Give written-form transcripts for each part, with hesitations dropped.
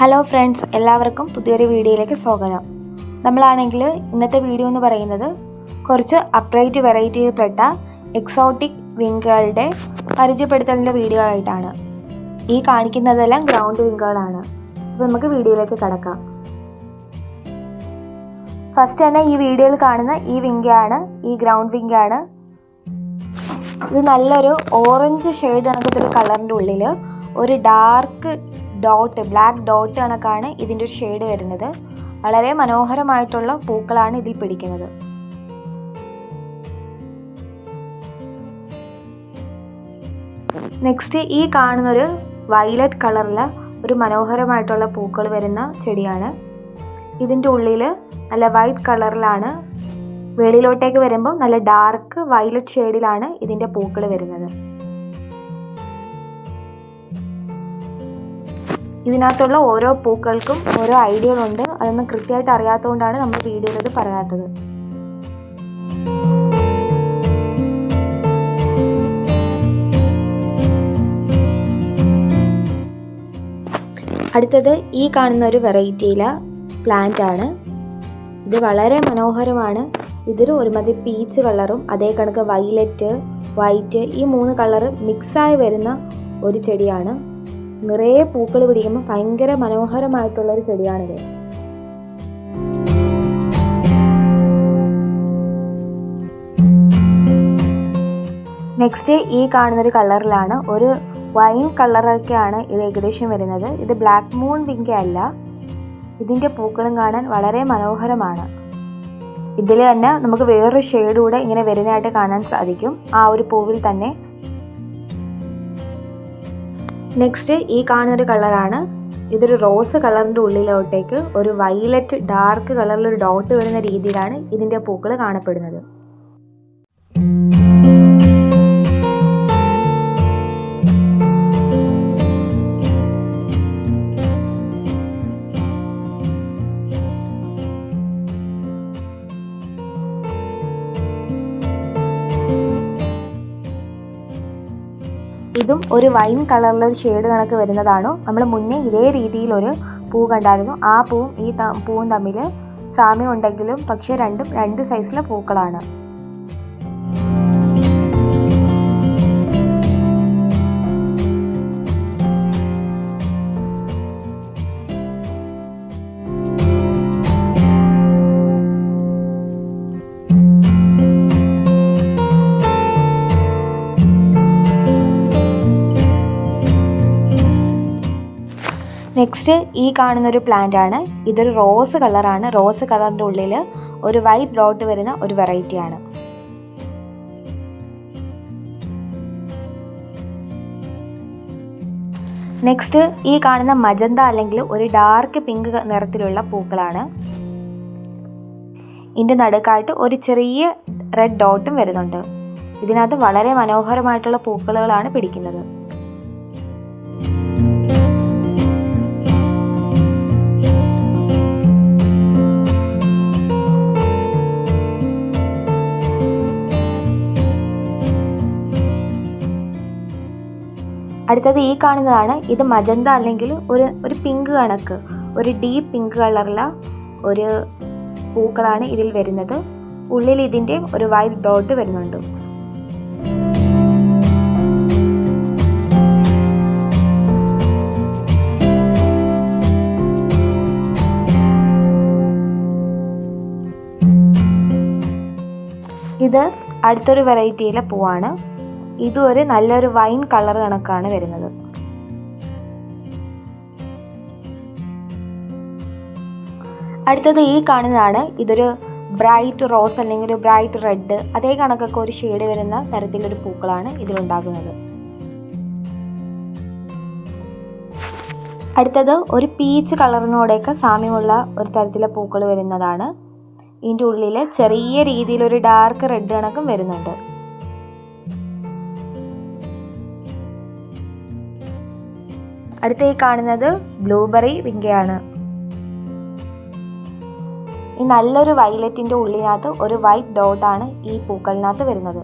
Hello friends, എല്ലാവർക്കും പുതിയൊരു വീഡിയോയിലേക്ക് സ്വാഗതം. നമ്മളാണെങ്കിൽ ഇന്നത്തെ വീഡിയോ എന്ന് പറയുന്നത് കുറച്ച് അപ്രൈറ്റ് വെറൈറ്റിയിൽപ്പെട്ട എക്സോട്ടിക് വിങ്കുകളുടെ പരിചയപ്പെടുത്തലിൻ്റെ വീഡിയോ ആയിട്ടാണ്. ഈ കാണിക്കുന്നതെല്ലാം ഗ്രൗണ്ട് വിങ്കുകളാണ്. അപ്പോൾ നമുക്ക് വീഡിയോയിലേക്ക് കടക്കാം. ഫസ്റ്റ് തന്നെ ഈ വീഡിയോയിൽ കാണുന്ന ഈ വിങ്കാണ്, ഈ ഗ്രൗണ്ട് വിങ്കാണ്. ഇത് നല്ലൊരു ഓറഞ്ച് ഷെയ്ഡ് കണക്കത്തൊരു കളറിൻ്റെ ഉള്ളിൽ ഒരു ഡാർക്ക് ഡോട്ട്, ബ്ലാക്ക് ഡോട്ട് കണക്കാണ് ഇതിൻ്റെ ഒരു ഷെയ്ഡ് വരുന്നത്. വളരെ മനോഹരമായിട്ടുള്ള പൂക്കളാണ് ഇതിൽ പിടിക്കുന്നത്. നെക്സ്റ്റ് ഈ കാണുന്നൊരു വയലറ്റ് കളറിൽ ഒരു മനോഹരമായിട്ടുള്ള പൂക്കൾ വരുന്ന ചെടിയാണ്. ഇതിൻ്റെ ഉള്ളിൽ നല്ല വൈറ്റ് കളറിലാണ്, വെളിയിലോട്ടേക്ക് വരുമ്പോൾ നല്ല ഡാർക്ക് വയലറ്റ് ഷെയ്ഡിലാണ് ഇതിൻ്റെ പൂക്കൾ വരുന്നത്. ഇതിനകത്തുള്ള ഓരോ പൂക്കൾക്കും ഓരോ ഐഡിയകളുണ്ട്. അതൊന്നും കൃത്യമായിട്ട് അറിയാത്തതുകൊണ്ടാണ് നമ്മൾ വീഡിയോയിൽ ഇത് പറയാത്തത്. അടുത്തത് ഈ കാണുന്ന ഒരു വെറൈറ്റിയിലെ പ്ലാന്റ് ആണ്. ഇത് വളരെ മനോഹരമാണ്. ഇതിൽ ഒരുമാതിരി പീച്ച് കളറും അതേ കണക്ക് വയലറ്റ്, വൈറ്റ്, ഈ 3 കളറ് മിക്സായി വരുന്ന ഒരു ചെടിയാണ്. നിറയെ പൂക്കൾ പിടിക്കുമ്പോൾ ഭയങ്കര മനോഹരമായിട്ടുള്ളൊരു ചെടിയാണിത്. നെക്സ്റ്റ് ഈ കാണുന്നൊരു കളറിലാണ്, ഒരു വൈൻ കളറൊക്കെയാണ് ഇത് ഏകദേശം വരുന്നത്. ഇത് ബ്ലാക്ക് മൂൺ വിങ്ക അല്ല. ഇതിൻ്റെ പൂക്കളും കാണാൻ വളരെ മനോഹരമാണ്. ഇതിൽ തന്നെ നമുക്ക് വേറൊരു ഷെയ്ഡ് കൂടെ ഇങ്ങനെ വരുന്നതായിട്ട് കാണാൻ സാധിക്കും ആ ഒരു പൂവിൽ തന്നെ. നെക്സ്റ്റ് ഈ കാണുന്നൊരു കളറാണ്. ഇതൊരു റോസ് കളറിൻ്റെ ഉള്ളിലോട്ടേക്ക് ഒരു വയലറ്റ് ഡാർക്ക് കളറിലൊരു ഡോട്ട് വരുന്ന രീതിയിലാണ് ഇതിൻ്റെ പൂക്കൾ കാണപ്പെടുന്നത്. ഇതും ഒരു വൈൻ കളറിലൊരു ഷെയ്ഡ് കണക്ക് വരുന്നതാണ്. നമ്മൾ മുന്നേ ഇതേ രീതിയിലൊരു പൂ കണ്ടായിരുന്നു. ആ പൂവും ഈ പൂവും തമ്മിൽ സാമ്യം ഉണ്ടെങ്കിലും പക്ഷേ രണ്ടും 2 സൈസിലെ പൂക്കളാണ്. നെക്സ്റ്റ് ഈ കാണുന്നൊരു പ്ലാന്റ് ആണ്. ഇതൊരു റോസ് കളറാണ്. റോസ് കളറിൻ്റെ ഉള്ളിൽ ഒരു വൈറ്റ് ഡോട്ട് വരുന്ന ഒരു വെറൈറ്റിയാണ്. നെക്സ്റ്റ് ഈ കാണുന്ന മജന്ത അല്ലെങ്കിൽ ഒരു ഡാർക്ക് പിങ്ക് നിറത്തിലുള്ള പൂക്കളാണ്. ഇതിൻ്റെ നടുക്കായിട്ട് ഒരു ചെറിയ റെഡ് ഡോട്ടും വരുന്നുണ്ട്. ഇതിനകത്ത് വളരെ മനോഹരമായിട്ടുള്ള പൂക്കളുകളാണ് പിടിക്കുന്നത്. അടുത്തത് ഈ കാണുന്നതാണ്. ഇത് മജന്ത അല്ലെങ്കിൽ ഒരു പിങ്ക് കണക്ക്, ഒരു ഡീപ്പ് പിങ്ക് കളറിലെ ഒരു പൂക്കളാണ് ഇതിൽ വരുന്നത്. ഉള്ളിൽ ഇതിൻ്റെ ഒരു വൈറ്റ് ഡോട്ട് വരുന്നുണ്ട്. ഇത് അടുത്തൊരു വെറൈറ്റിയിലെ പൂവാണ്. ഇതും ഒരു നല്ലൊരു വൈൻ കളർ കണക്കാണ് വരുന്നത്. അടുത്തത് ഈ കാണുന്നതാണ്. ഇതൊരു ബ്രൈറ്റ് റോസ് അല്ലെങ്കിൽ ഒരു ബ്രൈറ്റ് റെഡ്, അതേ കണക്കൊക്കെ ഒരു ഷെയ്ഡ് വരുന്ന തരത്തിലൊരു പൂക്കളാണ് ഇതിലുണ്ടാകുന്നത്. അടുത്തത് ഒരു പീച്ച് കളറിനോടെയൊക്കെ സാമ്യമുള്ള ഒരു തരത്തിലെ പൂക്കൾ വരുന്നതാണ്. ഇതിൻ്റെ ഉള്ളിൽ ചെറിയ രീതിയിലൊരു ഡാർക്ക് റെഡ് കണക്കും വരുന്നുണ്ട്. അടുത്ത ഈ കാണുന്നത് ബ്ലൂബെറി വിങ്കയാണ്. ഈ നല്ലൊരു വയലറ്റിൻ്റെ ഉള്ളിനകത്ത് ഒരു വൈറ്റ് ഡോട്ടാണ് ഈ പൂക്കളിനകത്ത് വരുന്നത്.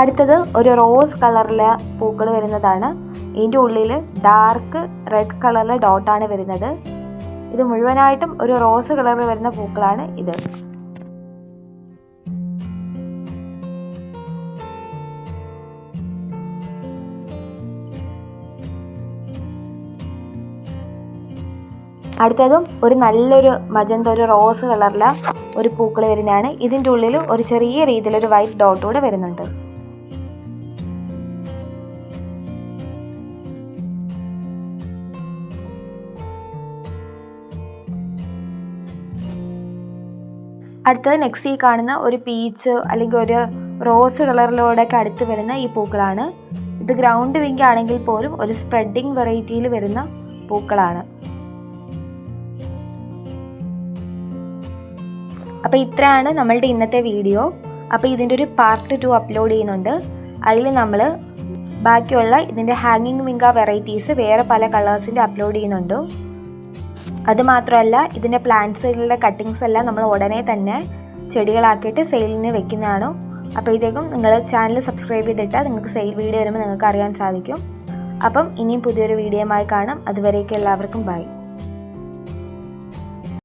അടുത്തത് ഒരു റോസ് കളറിലെ പൂക്കൾ വരുന്നതാണ്. ഇതിൻ്റെ ഉള്ളിൽ ഡാർക്ക് റെഡ് കളറിലെ ഡോട്ടാണ് വരുന്നത്. ഇത് മുഴുവനായിട്ടും ഒരു റോസ് കളറിൽ വരുന്ന പൂക്കളാണ് ഇത്. അടുത്തതും ഒരു നല്ലൊരു മജന്ത ഒരു റോസ് കളറിലെ ഒരു പൂക്കൾ വരുന്നതാണ്. ഇതിൻ്റെ ഉള്ളിൽ ഒരു ചെറിയ രീതിയിലൊരു വൈറ്റ് ഡോട്ട് കൂടെ വരുന്നുണ്ട്. അടുത്തത് നെക്സ്റ്റ് ഈ കാണുന്ന ഒരു പീച്ച് അല്ലെങ്കിൽ ഒരു റോസ് കളറിലൂടെയൊക്കെ അടുത്ത് വരുന്ന ഈ പൂക്കളാണ്. ഇത് ഗ്രൗണ്ട് വിങ്ക് ആണെങ്കിൽ പോലും ഒരു സ്പ്രെഡിങ് വെറൈറ്റിയിൽ വരുന്ന പൂക്കളാണ്. അപ്പോൾ ഇത്രയാണ് നമ്മളുടെ ഇന്നത്തെ വീഡിയോ. അപ്പോൾ ഇതിൻ്റെ ഒരു പാർട്ട് 2 അപ്ലോഡ് ചെയ്യുന്നുണ്ട്. അതിൽ നമ്മൾ ബാക്കിയുള്ള ഇതിൻ്റെ ഹാങ്ങിങ് വിങ്ക വെറൈറ്റീസ് വേറെ പല കളേഴ്സിൻ്റെ അപ്ലോഡ് ചെയ്യുന്നുണ്ട്. അതുമാത്രമല്ല ഇതിൻ്റെ പ്ലാന്റ്സുകളുടെ കട്ടിങ്സ് എല്ലാം നമ്മൾ ഉടനെ തന്നെ ചെടികളാക്കിയിട്ട് സെയിലിന് വെക്കുന്നതാണ്. അപ്പോൾ ഇതേക്കും നിങ്ങൾ ചാനൽ സബ്സ്ക്രൈബ് ചെയ്തിട്ടാൽ നിങ്ങൾക്ക് സെയിൽ വീഡിയോ വരുമ്പോൾ നിങ്ങൾക്ക് അറിയാൻ സാധിക്കും. അപ്പം ഇനിയും പുതിയൊരു വീഡിയോയുമായി കാണാം. അതുവരേക്കും എല്ലാവർക്കും ബൈ.